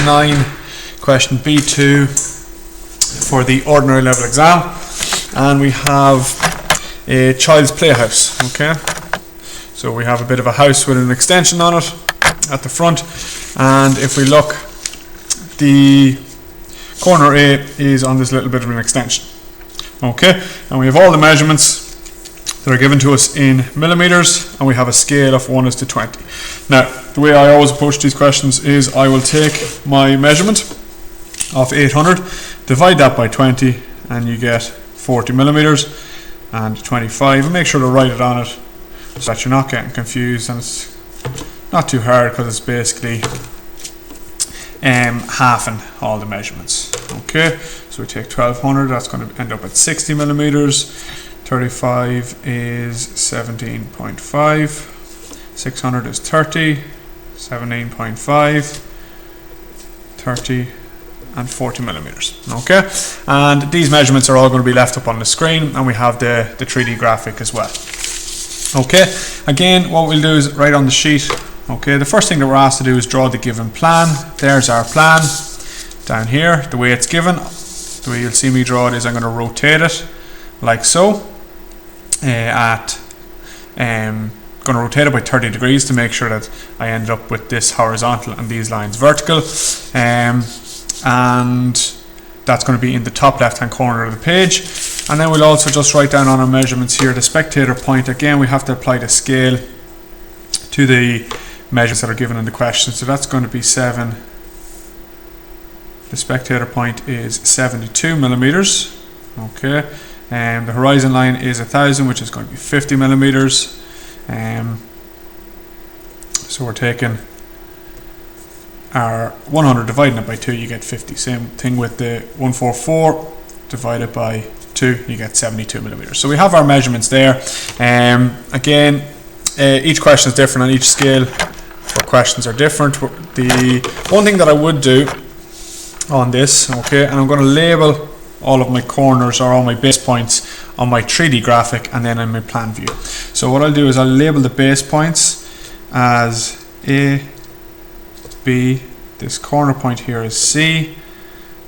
9, question B2 for the ordinary level exam, and we have a child's playhouse. Okay, so we have a bit of a house with an extension on it at the front, and if we look, the corner A is on this little bit of an extension. Okay, and we have all the measurements that are given to us in millimeters, and we have a scale of 1:20. Now, the way I always approach these questions is I will take my measurement of 800, divide that by 20, and you get 40 millimeters and 25, and make sure to write it on it so that you're not getting confused, and it's not too hard because it's basically halving all the measurements. Okay, so we take 1200, that's going to end up at 60 millimeters. 35 is 17.5, 600 is 30, 17.5, 30, and 40 millimeters. Okay, and these measurements are all going to be left up on the screen, and we have the 3D graphic as well. Okay, again, what we'll do is write on the sheet. Okay, the first thing that we're asked to do is draw the given plan. There's our plan down here. The way it's given, the way you'll see me draw it is I'm going to rotate it like so. Going to rotate it by 30 degrees to make sure that I end up with this horizontal and these lines vertical, and that's going to be in the top left hand corner of the page. And then we'll also just write down on our measurements here the spectator point. Again, we have to apply the scale to the measures that are given in the question, so that's going to be 7. The spectator point is 72 millimeters. Okay, and the horizon line is 1000, which is going to be 50 millimeters. So we're taking our 100, dividing it by 2, you get 50. Same thing with the 144 divided by 2, you get 72 millimeters. So we have our measurements there. Again, each question is different on each scale. For questions are different. The one thing that I would do on this, okay, and I'm going to label all of my corners or all my base points on my 3D graphic and then in my plan view. So what I'll do is I'll label the base points as A, B, this corner point here is C,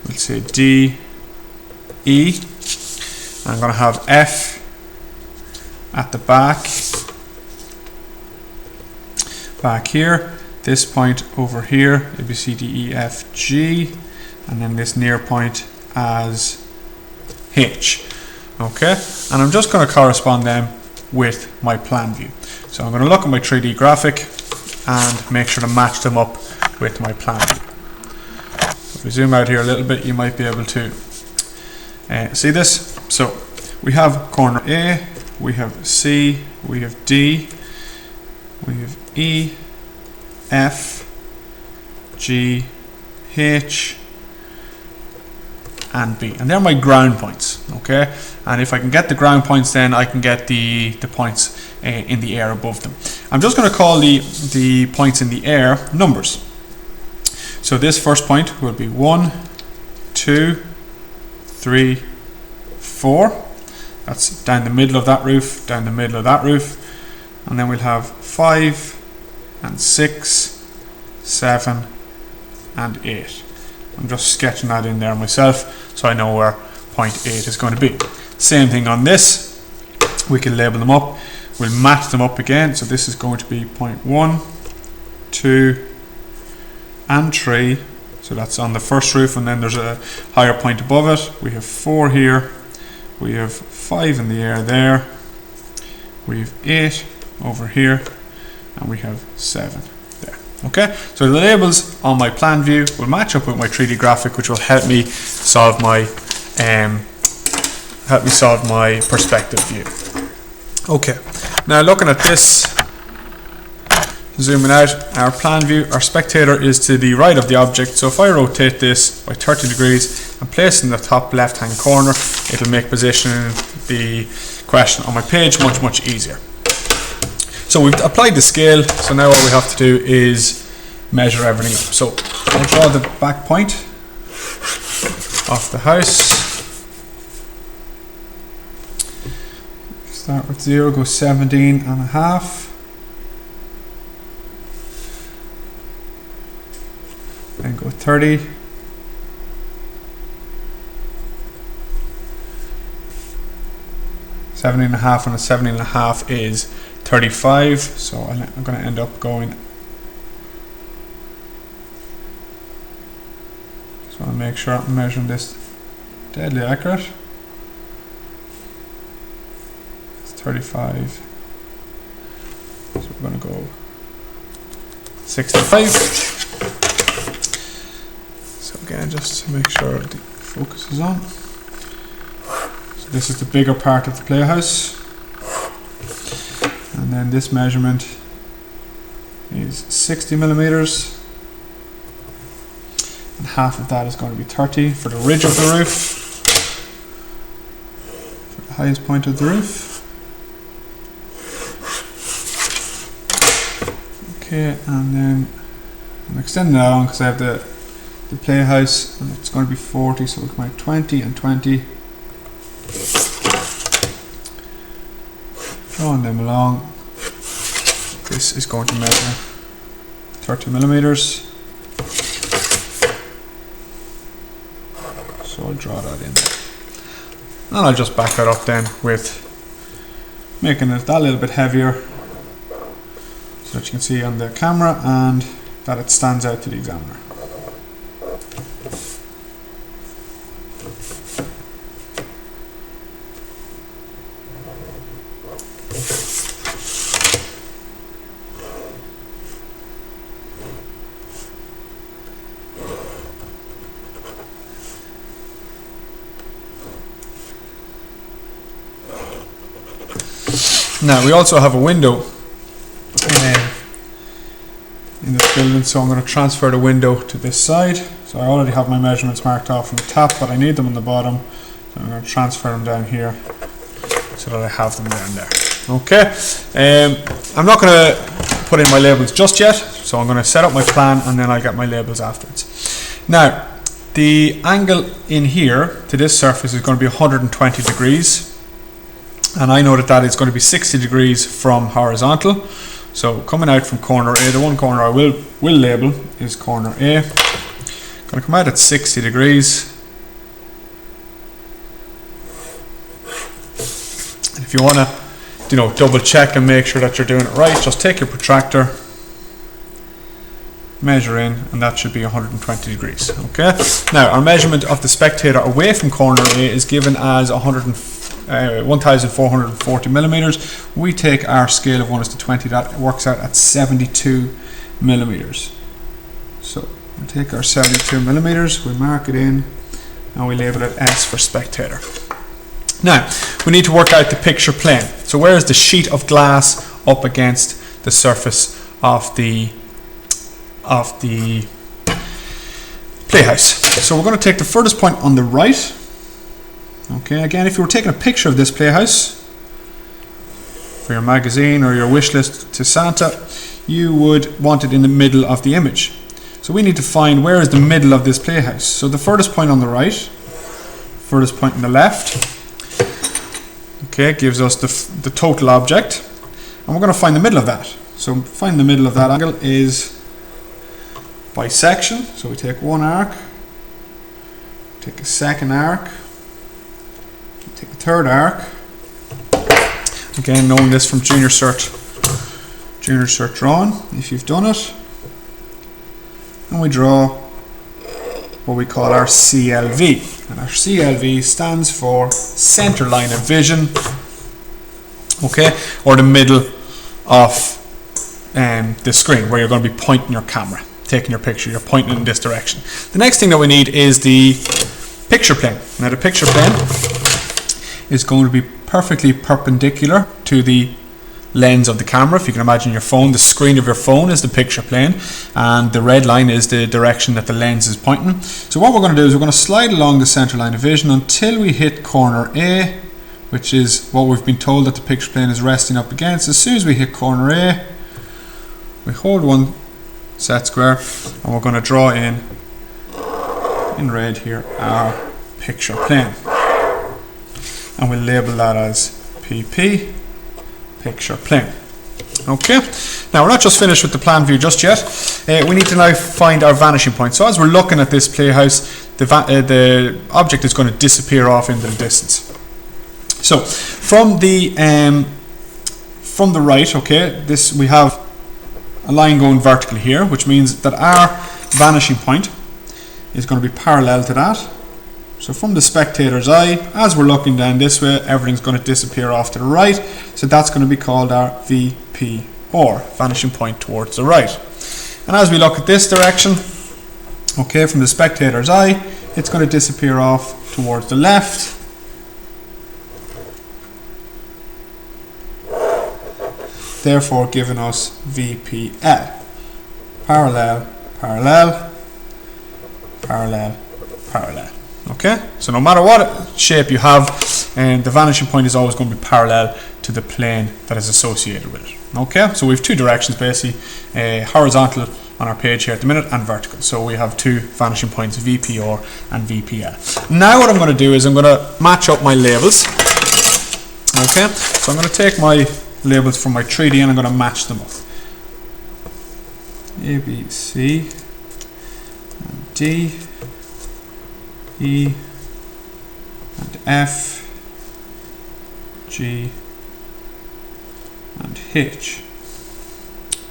we'll say D, E, and I'm going to have F at the back here, this point over here, A, B, C, D, E, F, G, and then this near point as H. Okay, and I'm just going to correspond them with my plan view. So I'm going to look at my 3D graphic and make sure to match them up with my plan view. So if we zoom out here a little bit, you might be able to see this. So we have corner A, we have C, we have D, we have E, F, G, H, and B, and they're my ground points. Okay, and if I can get the ground points, then I can get the points in the air above them. I'm just going to call the points in the air numbers. So this first point will be 1, 2, 3, 4. That's down the middle of that roof, down the middle of that roof, and then we'll have 5 and 6, 7 and 8. I'm just sketching that in there myself so I know where point 8 is going to be. Same thing on this, we can label them up, we'll match them up again. So this is going to be point 1, 2 and 3, so that's on the first roof, and then there's a higher point above it. We have 4 here, we have 5 in the air there, we have 8 over here, and we have 7 there. Okay, so the labels on my plan view will match up with my 3D graphic, which will help me solve my perspective view. Okay, now looking at this, zooming out, our plan view, our spectator is to the right of the object. So if I rotate this by 30 degrees and place it in the top left hand corner, it'll make positioning the question on my page much easier. So we've applied the scale, so now what we have to do is measure everything up. So I'll draw the back point of the house. Start with 0, go 17.5. Then go 30. And a half, and a 17.5 is 35. So I'm going to end up going. Just want to make sure I'm measuring this deadly accurate. It's 35. So we're going to go 65. So again, just to make sure the focus is on. So this is the bigger part of the playhouse. And then this measurement is 60 millimeters. And half of that is going to be 30 for the ridge of the roof, for the highest point of the roof. Okay, and then I'm extending that on because I have the playhouse, and it's going to be 40, so we'll come out 20 and 20. Drawing them along. This is going to measure 30 millimeters. So I'll draw that in there. And I'll just back that up then with making it that little bit heavier so that you can see on the camera and that it stands out to the examiner. Now we also have a window in this building, so I'm going to transfer the window to this side. So I already have my measurements marked off on the top, but I need them on the bottom, so I'm going to transfer them down here so that I have them down there. Okay, I'm not going to put in my labels just yet, so I'm going to set up my plan and then I'll get my labels afterwards. Now the angle in here to this surface is going to be 120 degrees. And I know that that is going to be 60 degrees from horizontal. So coming out from corner A, the one corner I will label is corner A. Going to come out at 60 degrees. And if you want to, double check and make sure that you're doing it right, just take your protractor, measure in, and that should be 120 degrees. Okay. Now our measurement of the spectator away from corner A is given as 1440 millimeters. We take our scale of 1:20, that works out at 72 millimeters. So we take our 72 millimeters, we mark it in, and we label it S for spectator. Now we need to work out the picture plane. So where is the sheet of glass up against the surface of the playhouse? So we're going to take the furthest point on the right. Okay, again, if you were taking a picture of this playhouse for your magazine or your wish list to Santa, you would want it in the middle of the image. So we need to find where is the middle of this playhouse. So the furthest point on the right, furthest point on the left, okay, gives us the total object, and we're going to find the middle of that. So find the middle of that angle is bisection. So we take one arc, take a second arc, take the third arc. Again, knowing this from junior cert drawing, if you've done it. And we draw what we call our CLV. And our CLV stands for center line of vision, okay, or the middle of the screen where you're going to be pointing your camera, taking your picture, you're pointing in this direction. The next thing that we need is the picture plane. Now the picture plane is going to be perfectly perpendicular to the lens of the camera. If you can imagine your phone, the screen of your phone is the picture plane, and the red line is the direction that the lens is pointing. So what we're going to do is we're going to slide along the center line of vision until we hit corner A, which is what we've been told that the picture plane is resting up against. As soon as we hit corner A, we hold one set square and we're going to draw in red here our picture plane, and we'll label that as PP, picture plane. Okay, now we're not just finished with the plan view just yet. we need to now find our vanishing point. So as we're looking at this playhouse, the object is going to disappear off into the distance. So from the right, okay, we have a line going vertically here, which means that our vanishing point is going to be parallel to that. So from the spectator's eye, as we're looking down this way, everything's going to disappear off to the right. So that's going to be called our VP, or vanishing point towards the right. And as we look at this direction, okay, from the spectator's eye, it's going to disappear off towards the left. Therefore giving us VPL. Parallel, parallel, parallel, parallel. Okay, so no matter what shape you have, the vanishing point is always going to be parallel to the plane that is associated with it. Okay, so we have two directions basically, horizontal on our page here at the minute and vertical. So we have two vanishing points, VPR and VPL. Now what I'm going to do is I'm going to match up my labels. Okay, so I'm going to take my labels from my 3D and I'm going to match them up. A, B, C, and D, E, and F, G, and H.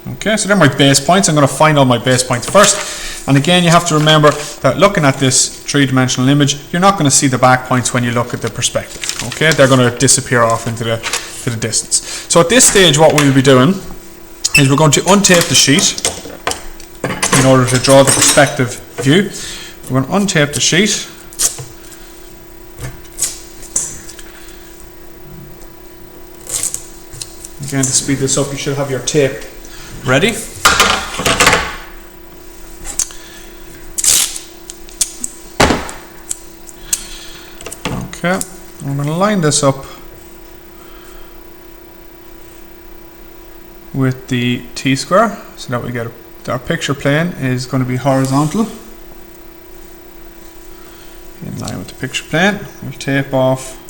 Okay, so they're my base points. I'm going to find all my base points first. And again, you have to remember that looking at this three-dimensional image, you're not going to see the back points when you look at the perspective. Okay, they're going to disappear off into the distance. So at this stage, what we'll be doing is we're going to untape the sheet in order to draw the perspective view. We're going to untape the sheet. Again, to speed this up, you should have your tape ready. Okay, I'm going to line this up with the T-square so that we get our picture plane is going to be horizontal in line with the picture plane. We'll tape off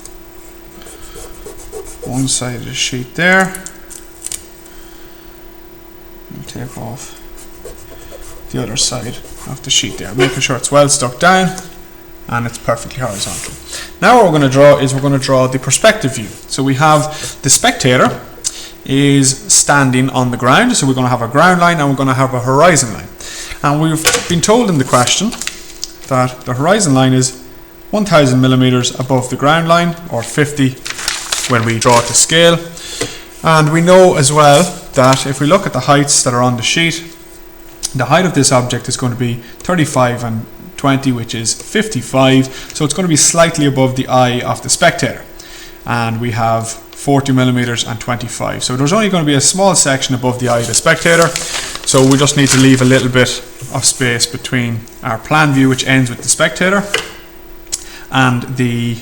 one side of the sheet there. We'll tape off the other side of the sheet there, making sure it's well stuck down and it's perfectly horizontal. Now what we're going to draw is we're going to draw the perspective view. So we have the spectator is standing on the ground, so we're going to have a ground line and we're going to have a horizon line. And we've been told in the question that the horizon line is 1000 millimeters above the ground line, or 50 when we draw it to scale. And we know as well that if we look at the heights that are on the sheet, the height of this object is going to be 35 and 20, which is 55, so it's going to be slightly above the eye of the spectator. And we have 40 millimeters and 25, so there's only going to be a small section above the eye of the spectator, so we just need to leave a little bit of space between our plan view, which ends with the spectator, and the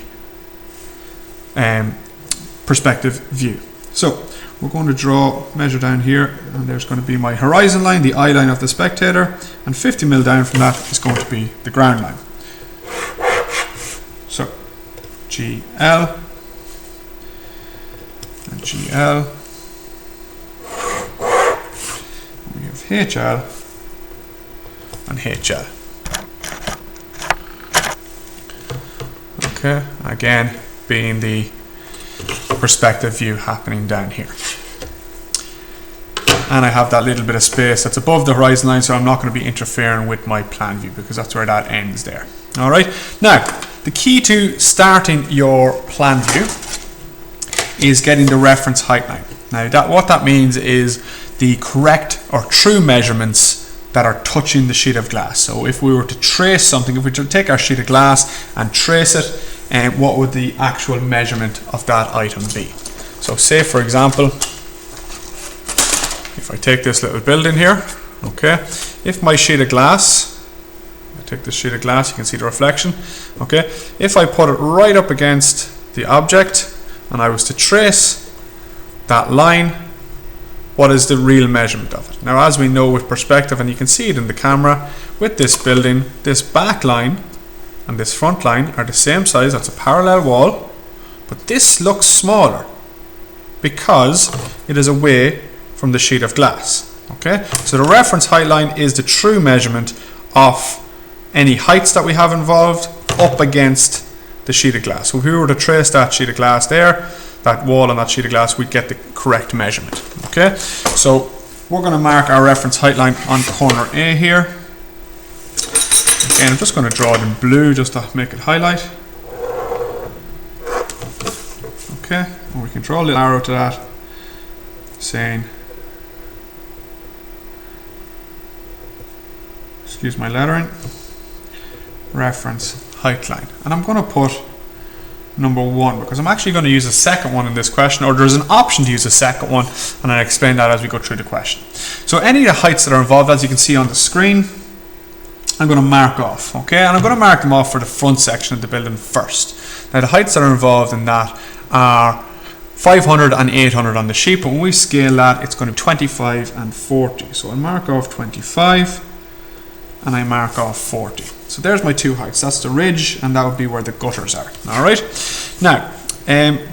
perspective view. So we're going to measure down here, and there's going to be my horizon line, the eye line of the spectator, and 50 mil down from that is going to be the ground line. So GL and GL, we have HL and HL. Okay, again being the perspective view happening down here. And I have that little bit of space that's above the horizon line, so I'm not going to be interfering with my plan view because that's where that ends there. Alright, now the key to starting your plan view is getting the reference height line. Now what that means is the correct or true measurements that are touching the sheet of glass. So if we were to trace something, if we were to take our sheet of glass and trace it, what would the actual measurement of that item be? So say for example, if I take this little building here, okay, if my sheet of glass, I take this sheet of glass, you can see the reflection, okay, if I put it right up against the object and I was to trace that line, what is the real measurement of it? Now as we know with perspective, and you can see it in the camera, with this building, this back line and this front line are the same size, that's a parallel wall, but this looks smaller because it is away from the sheet of glass. Okay, so the reference height line is the true measurement of any heights that we have involved up against the sheet of glass. So if we were to trace that sheet of glass there, that wall on that sheet of glass, we'd get the correct measurement. Okay, so we're going to mark our reference height line on corner A here. Again, I'm just going to draw it in blue just to make it highlight. Okay, and we can draw a little arrow to that saying, excuse my lettering, reference height line. And I'm going to put number 1 because I'm actually going to use a second one in this question, or there's an option to use a second one, and I'll explain that as we go through the question. So any of the heights that are involved, as you can see on the screen, I'm going to mark off, okay? And I'm going to mark them off for the front section of the building first. Now the heights that are involved in that are 500 and 800 on the sheet, but when we scale that, it's going to be 25 and 40. So I'll mark off 25 and I mark off 40. So there's my two heights. That's the ridge, and that would be where the gutters are. Alright? Now,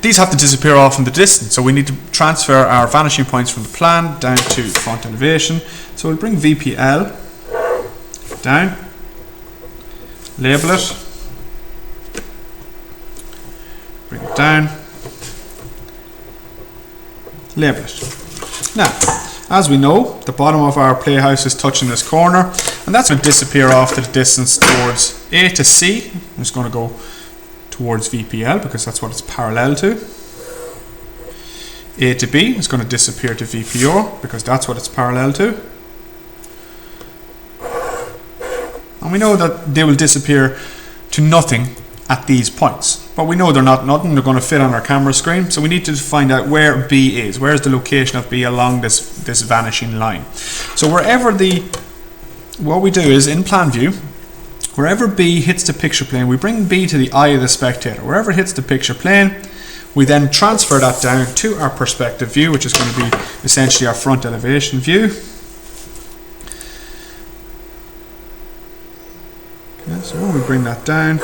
these have to disappear off in the distance, so we need to transfer our vanishing points from the plan down to front elevation. So we'll bring VPL down, label it, bring it down, label it. Now, as we know, the bottom of our playhouse is touching this corner, and that's going to disappear off to the distance towards A to C. I'm just going to go towards VPL because that's what it's parallel to. A to B is going to disappear to VPO because that's what it's parallel to. And we know that they will disappear to nothing at these points. But we know they're not nothing, they're going to fit on our camera screen. So we need to find out where B is. Where's the location of B along this vanishing line? So what we do is, in plan view, wherever B hits the picture plane, we bring B to the eye of the spectator. Wherever it hits the picture plane, we then transfer that down to our perspective view, which is going to be essentially our front elevation view. Okay, so when we bring that down,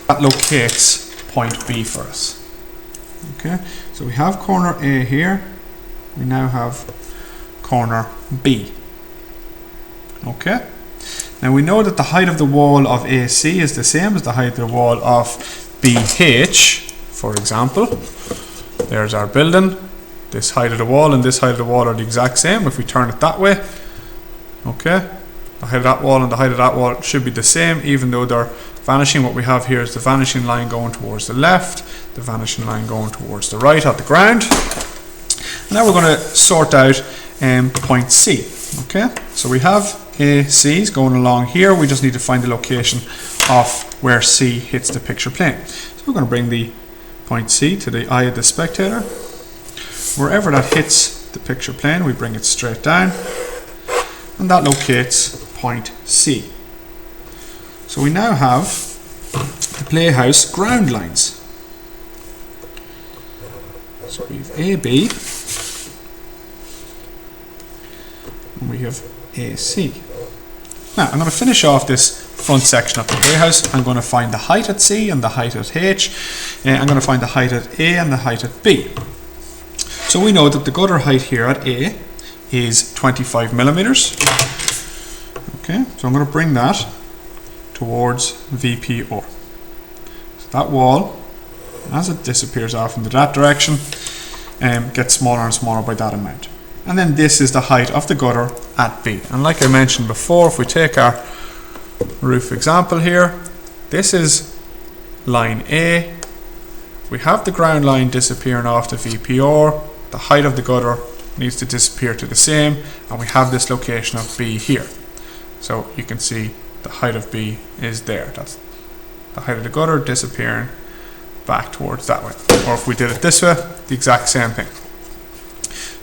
that locates point B for us. Okay, so we have corner A here, we now have corner B. Okay, now we know that the height of the wall of AC is the same as the height of the wall of BH, for example. There's our building. This height of the wall and this height of the wall are the exact same if we turn it that way. Okay, the height of that wall and the height of that wall should be the same, even though they're vanishing. What we have here is the vanishing line going towards the left, the vanishing line going towards the right at the ground. And now we're going to sort out point C. Okay, so we have AC's going along here. We just need to find the location of where C hits the picture plane. So we're going to bring the point C to the eye of the spectator. Wherever that hits the picture plane, we bring it straight down, and that locates point C. So we now have the playhouse ground lines. So we have AB and we have AC. Now I'm going to finish off this front section of the playhouse. I'm going to find the height at C and the height at H. I'm going to find the height at A and the height at B. So we know that the gutter height here at A is 25 millimeters. Okay, so I'm going to bring that towards VPO. So that wall, as it disappears off into that direction, gets smaller and smaller by that amount. And then this is the height of the gutter at B. And like I mentioned before, if we take our roof example here, this is line A. We have the ground line disappearing off to VPO. The height of the gutter needs to disappear to the same, and we have this location of B here. So you can see the height of B is there. That's the height of the gutter disappearing back towards that way. Or if we did it this way, the exact same thing.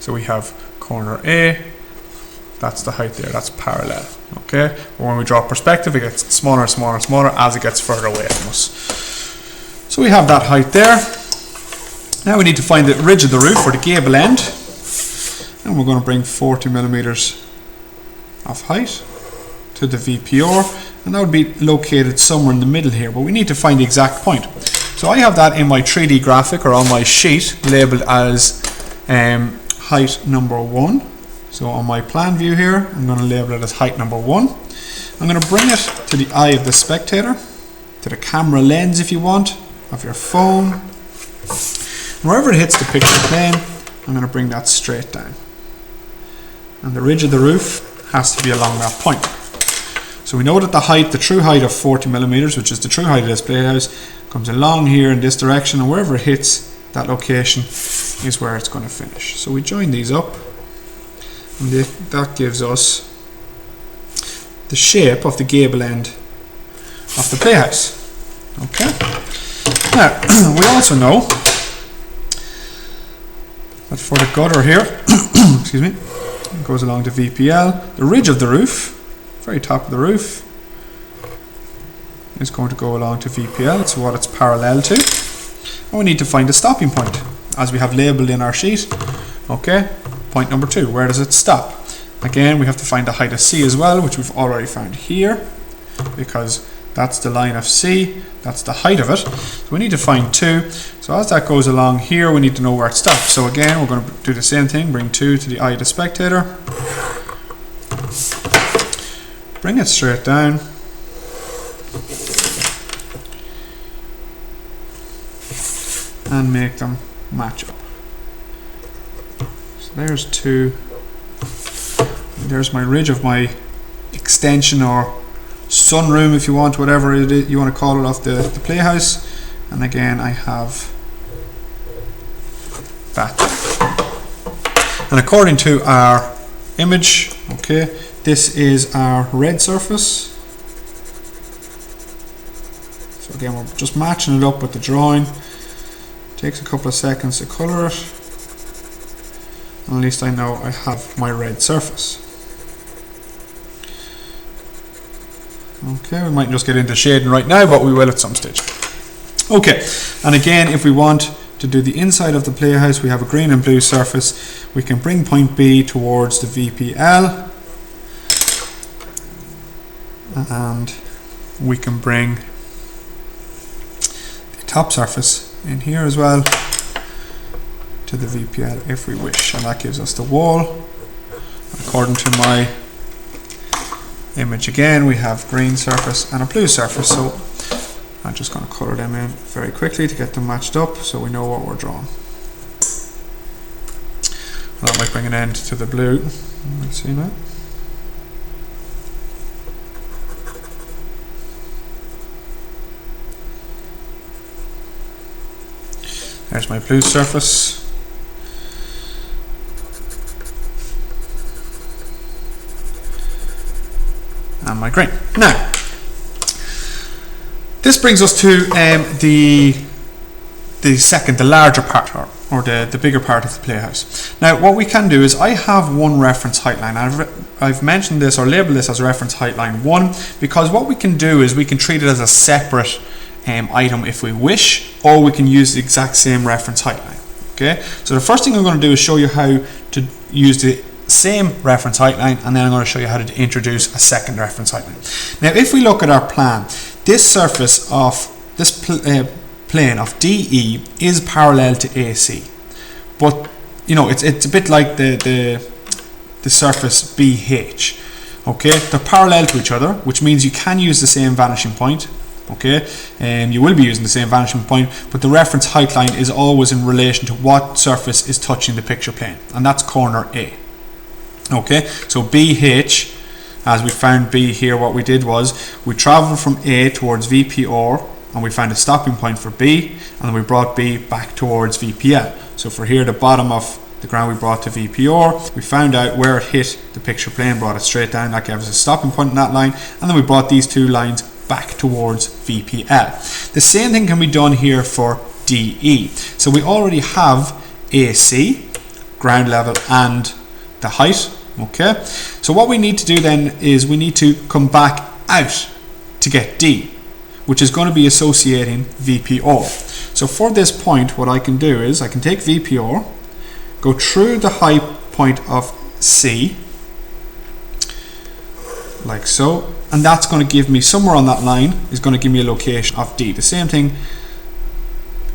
So we have corner A, that's the height there, that's parallel. Okay, but when we draw perspective, it gets smaller and smaller and smaller as it gets further away from us. So we have that height there. Now we need to find the ridge of the roof, or the gable end, and we're going to bring 40 millimeters of height to the VPO, and that would be located somewhere in the middle here, but we need to find the exact point. So I have that in my 3D graphic, or on my sheet, labeled as height number 1. So on my plan view here, I'm going to label it as height number 1. I'm going to bring it to the eye of the spectator, to the camera lens if you want, of your phone. Wherever it hits the picture plane, I'm going to bring that straight down. And the ridge of the roof has to be along that point. So we know that the height, the true height of 40 millimeters, which is the true height of this playhouse, comes along here in this direction, and wherever it hits that location is where it's going to finish. So we join these up, and that gives us the shape of the gable end of the playhouse. Okay. Now we also know that for the gutter here, excuse me, it goes along to VPL. The ridge of the roof, very top of the roof, is going to go along to VPL. It's what it's parallel to. And we need to find a stopping point, as we have labelled in our sheet. Okay, point number 2, where does it stop? Again, we have to find the height of C as well, which we've already found here, because that's the line of C, that's the height of it. So we need to find 2. So as that goes along here, we need to know where it stops. So again, we're going to do the same thing, bring 2 to the eye of the spectator. Bring it straight down. And make them match up. So there's 2. There's my ridge of my extension or sunroom, if you want, whatever it is you want to call it, of the playhouse. And again, I have that. And according to our image, okay, this is our red surface. So again, we're just matching it up with the drawing. Takes a couple of seconds to colour it. And at least I know I have my red surface. Okay, we might just get into shading right now, but we will at some stage. Okay, and again, if we want to do the inside of the playhouse, we have a green and blue surface. We can bring point B towards the VPL, and we can bring the top surface in here as well to the VPL if we wish, and that gives us the wall. According to my image again, we have green surface and a blue surface, so I'm just going to colour them in very quickly to get them matched up so we know what we're drawing. That might bring an end to the blue. Let's see now. There's my blue surface. And my green. Now, this brings us to the larger part, or the bigger part of the playhouse. Now, what we can do is I have one reference height line. I've mentioned this or labeled this as reference height line 1 because what we can do is we can treat it as a separate item if we wish, or we can use the exact same reference height line. Okay, so the first thing I'm going to do is show you how to use the same reference height line, and then I'm going to show you how to introduce a second reference height line. Now, if we look at our plan, this surface of this plane of DE is parallel to AC, but you know it's a bit like the surface BH. Okay, they're parallel to each other, which means you can use the same vanishing point. Okay, you will be using the same vanishing point, but the reference height line is always in relation to what surface is touching the picture plane, and that's corner A. Okay, so BH, as we found B here, what we did was we travelled from A towards VPR, and we found a stopping point for B, and then we brought B back towards VPL. So for here, the bottom of the ground we brought to VPR, we found out where it hit the picture plane, brought it straight down, that gave us a stopping point in that line, and then we brought these two lines back towards VPL. The same thing can be done here for DE. So we already have AC, ground level, and the height. Okay, so what we need to do then is we need to come back out to get D, which is going to be associating VPR. So for this point, what I can do is I can take VPR, go through the high point of C, like so, and that's going to give me somewhere on that line is going to give me a location of D. The same thing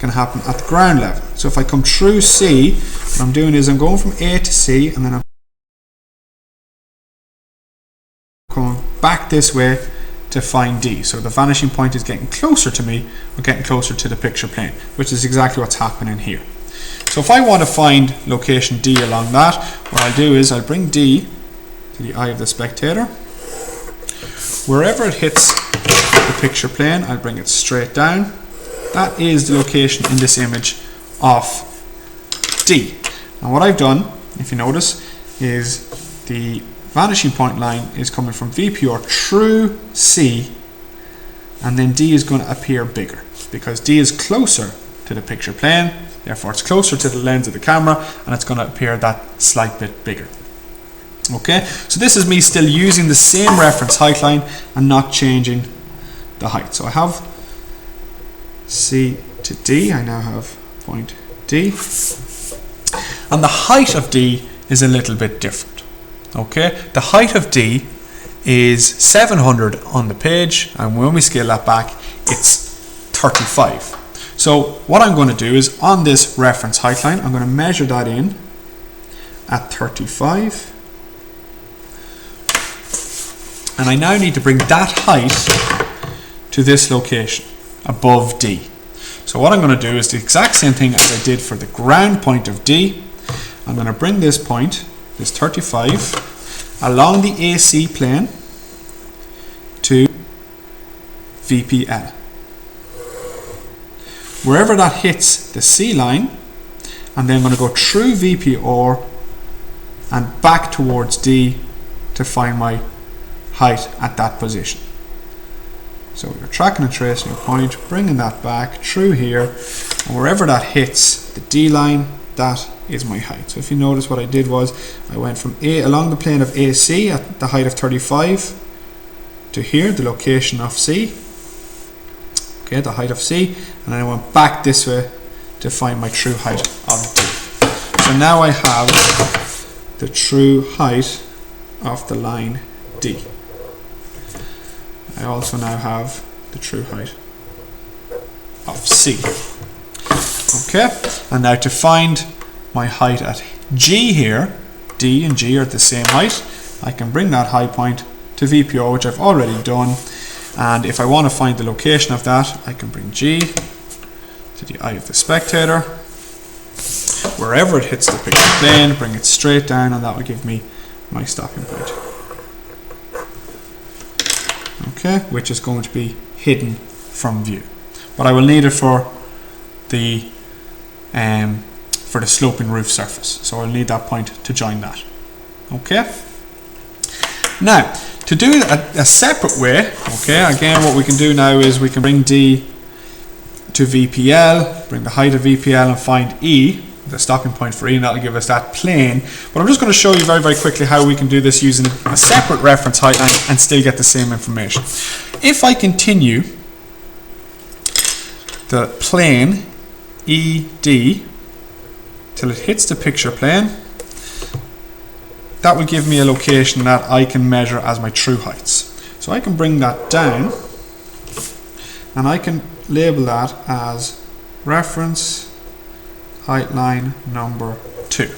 can happen at the ground level. So if I come through C, what I'm doing is I'm going from A to C, and then I'm back this way to find D. So the vanishing point is getting closer to me, or getting closer to the picture plane, which is exactly what's happening here. So if I want to find location D along that, what I'll do is I'll bring D to the eye of the spectator. Wherever it hits the picture plane, I'll bring it straight down. That is the location in this image of D. And what I've done, if you notice, is the vanishing point line is coming from VPR through C, and then D is going to appear bigger because D is closer to the picture plane, therefore it's closer to the lens of the camera, and it's going to appear that slight bit bigger. Okay, so this is me still using the same reference height line and not changing the height. So I have C to D, I now have point D, and the height of D is a little bit different. Okay, the height of D is 700 on the page, and when we scale that back, it's 35. So what I'm going to do is on this reference height line, I'm going to measure that in at 35. And I now need to bring that height to this location above D. So what I'm going to do is the exact same thing as I did for the ground point of D. I'm going to bring this point, this 35, along the AC plane to VPL. Wherever that hits the C line, I'm then going to go through VPR and back towards D to find my height at that position. So you're tracking and tracing your point, bringing that back through here, and wherever that hits the D line, that is my height. So if you notice, what I did was I went from along the plane of AC at the height of 35 to here, the location of C, okay, the height of C, and then I went back this way to find my true height of D. So now I have the true height of the line D. I also now have the true height of C. Okay, and now to find my height at G here, D and G are the same height, I can bring that high point to VPO, which I've already done, and if I want to find the location of that, I can bring G to the eye of the spectator. Wherever it hits the picture plane, bring it straight down, and that will give me my stopping point. Okay, which is going to be hidden from view, but I will need it for the sloping roof surface, so I'll need that point to join that. Okay, now to do it a separate way, okay, again what we can do now is we can bring D to VPL, bring the height of VPL, and find E, the stopping point for E, and that will give us that plane. But I'm just going to show you very, very quickly how we can do this using a separate reference height line and still get the same information. If I continue the plane ED till it hits the picture plane, that will give me a location that I can measure as my true heights. So I can bring that down and I can label that as reference height line number 2.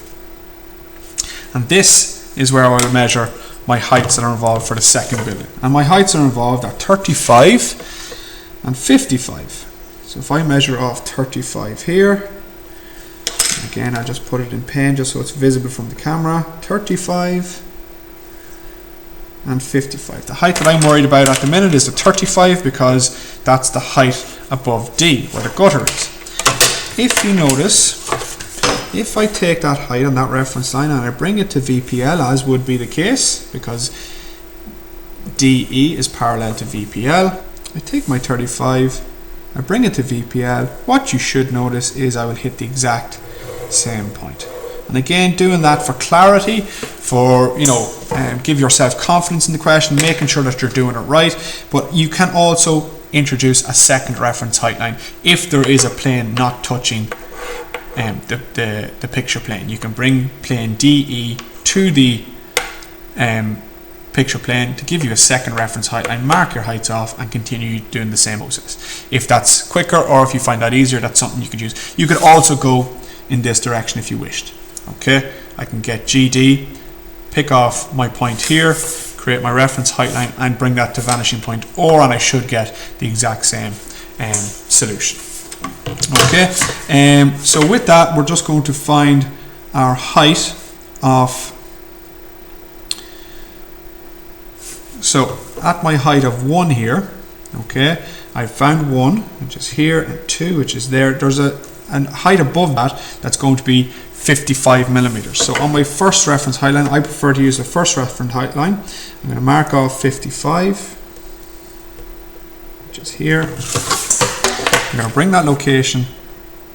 And this is where I will measure my heights that are involved for the second building. And my heights are involved at 35 and 55. So if I measure off 35 here, again I'll just put it in pen just so it's visible from the camera, 35 and 55. The height that I'm worried about at the minute is the 35 because that's the height above D, where the gutter is. If you notice, if I take that height on that reference line and I bring it to VPL, as would be the case because DE is parallel to VPL, I take my 35, I bring it to VPL, what you should notice is I will hit the exact same point. And again, doing that for clarity, for, you know, give yourself confidence in the question, making sure that you're doing it right, but you can also introduce a second reference height line if there is a plane not touching the picture plane. You can bring plane DE to the picture plane to give you a second reference height line, mark your heights off and continue doing the same process. If that's quicker or if you find that easier, that's something you could use. You could also go in this direction if you wished. Okay, I can get GD, pick off my point here, create my reference height line and bring that to vanishing point or, and I should get the exact same solution. Okay, so with that, we're just going to find our height of, so at my height of 1 here, okay, I found 1, which is here, and 2, which is there. There's a height above that that's going to be 55 millimeters. So on my first reference height line, I prefer to use the first reference height line. I'm going to mark off 55, which is here. I'm going to bring that location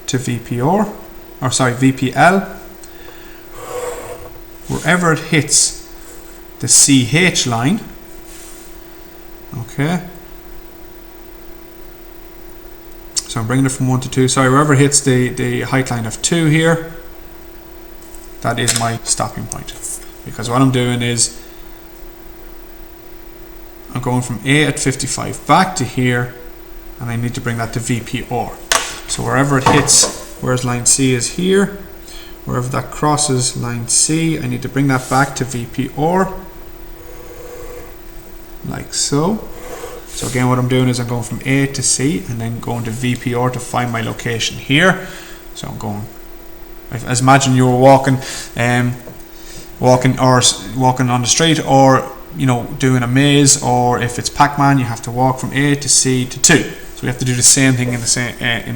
to VPL. Wherever it hits the CH line, okay. So I'm bringing it from 1 to 2. Sorry, wherever it hits the height line of 2 here, that is my stopping point. Because what I'm doing is I'm going from A at 55 back to here, and I need to bring that to VPR. So wherever it hits, whereas line C is here, wherever that crosses line C, I need to bring that back to VPR, like so. So again, what I'm doing is I'm going from A to C and then going to VPR to find my location here. So I'm going, as imagine you were walking walking on the street, or doing a maze, or if it's Pac-Man, you have to walk from A to C to 2. So we have to do the same thing in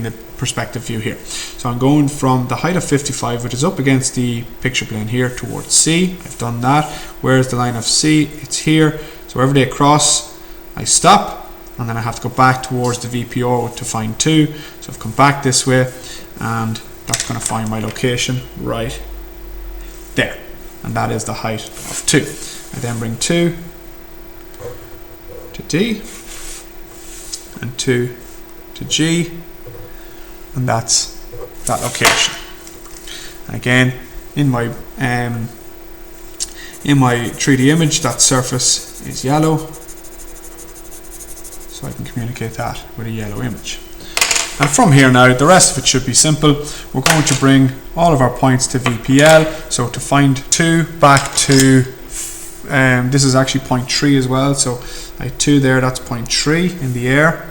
the perspective view here. So I'm going from the height of 55, which is up against the picture plane here, towards C. I've done that. Where's the line of C? It's here. So wherever they cross, I stop, and then I have to go back towards the VPO to find 2. So I've come back this way, and that's going to find my location right there, and that is the height of 2. I then bring 2 to D and 2 to G, and that's that location. And again, in my 3D image, that surface is yellow, so I can communicate that with a yellow image. And from here now, the rest of it should be simple. We're going to bring all of our points to VPL. So to find 2 back to, this is actually point 3 as well. So I have 2 there, that's point 3 in the air.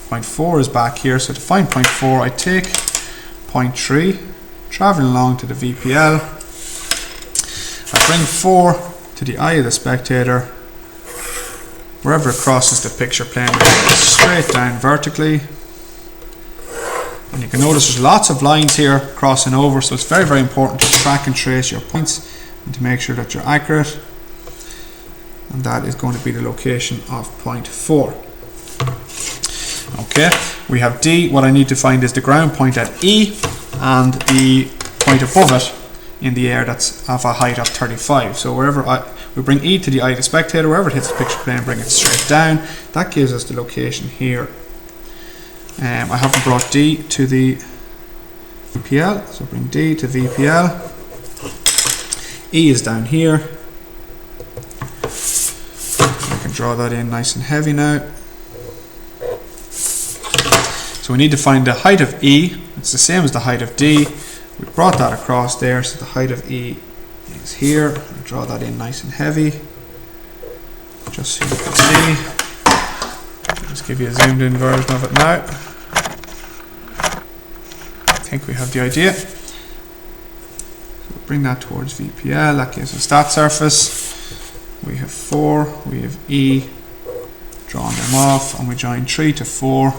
Point 4 is back here. So to find point 4, I take point 3, traveling along to the VPL. I bring 4 to the eye of the spectator. Wherever it crosses the picture plane, we go straight down vertically. And you can notice there's lots of lines here crossing over, so it's very, very important to track and trace your points and to make sure that you're accurate. And that is going to be the location of point 4. Okay, we have D. What I need to find is the ground point at E and the point above it in the air that's of a height of 35. So wherever we bring E to the eye of the spectator, wherever it hits the picture plane, bring it straight down. That gives us the location here. I haven't brought D to the VPL, so bring D to VPL. E is down here. I can draw that in nice and heavy now. So we need to find the height of E. It's the same as the height of D. We brought that across there, so the height of E is here. I'll draw that in nice and heavy, just so you can see. I'll just give you a zoomed in version of it now. I think we have the idea. So we'll bring that towards VPL. That gives us that surface. We have 4, we have E, drawing them off, and we join 3 to 4,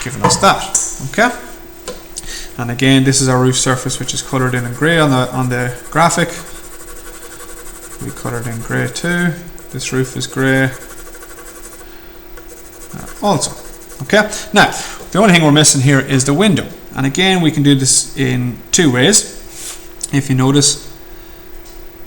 giving us that. Okay. And again, this is our roof surface, which is coloured in grey on the graphic. We coloured in grey too. This roof is grey also. Okay. Now, the only thing we're missing here is the window. And again, we can do this in 2 ways. If you notice,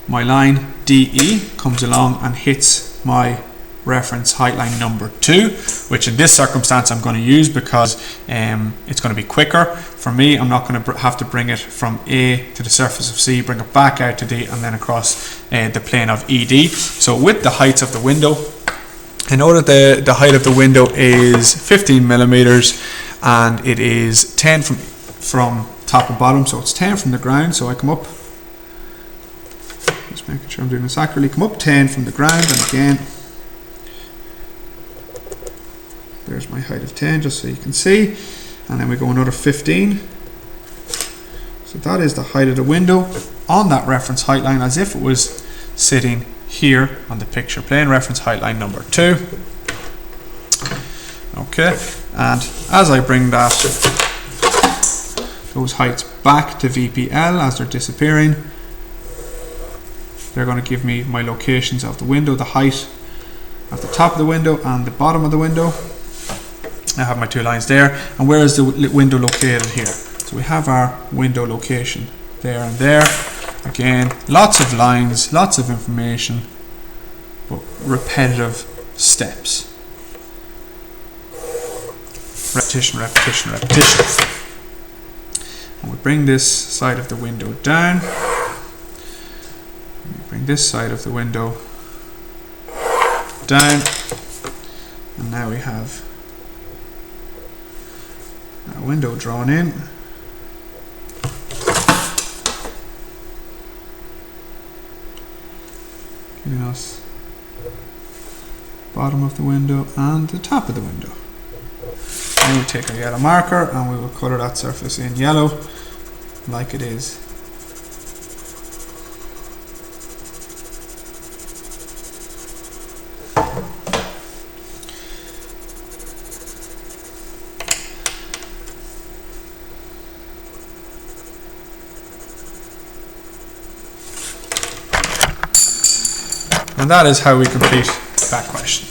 my line DE comes along and hits my reference height line number 2, which in this circumstance I'm going to use because it's going to be quicker for me. I'm not going to have to bring it from A to the surface of C, bring it back out to D, and then across the plane of ED. So with the heights of the window, I know that the height of the window is 15 millimeters, and it is 10 from top and bottom, so it's 10 from the ground. So I come up just making sure I'm doing this accurately. Come up 10 from the ground, and again, there's my height of 10, just so you can see. And then we go another 15. So that is the height of the window on that reference height line, as if it was sitting here on the picture plane, reference height line number 2. Okay, and as I bring those heights back to VPL as they're disappearing, they're going to give me my locations of the window, the height at the top of the window and the bottom of the window. I have my 2 lines there. And where is the window located here? So we have our window location there and there. Again, lots of lines, lots of information, but repetitive steps. Repetition, repetition, repetition. And we bring this side of the window down. We bring this side of the window down. And now we have a window drawn in. Giving us bottom of the window and the top of the window. Then we take our yellow marker and we will colour that surface in yellow like it is. And that is how we complete that question.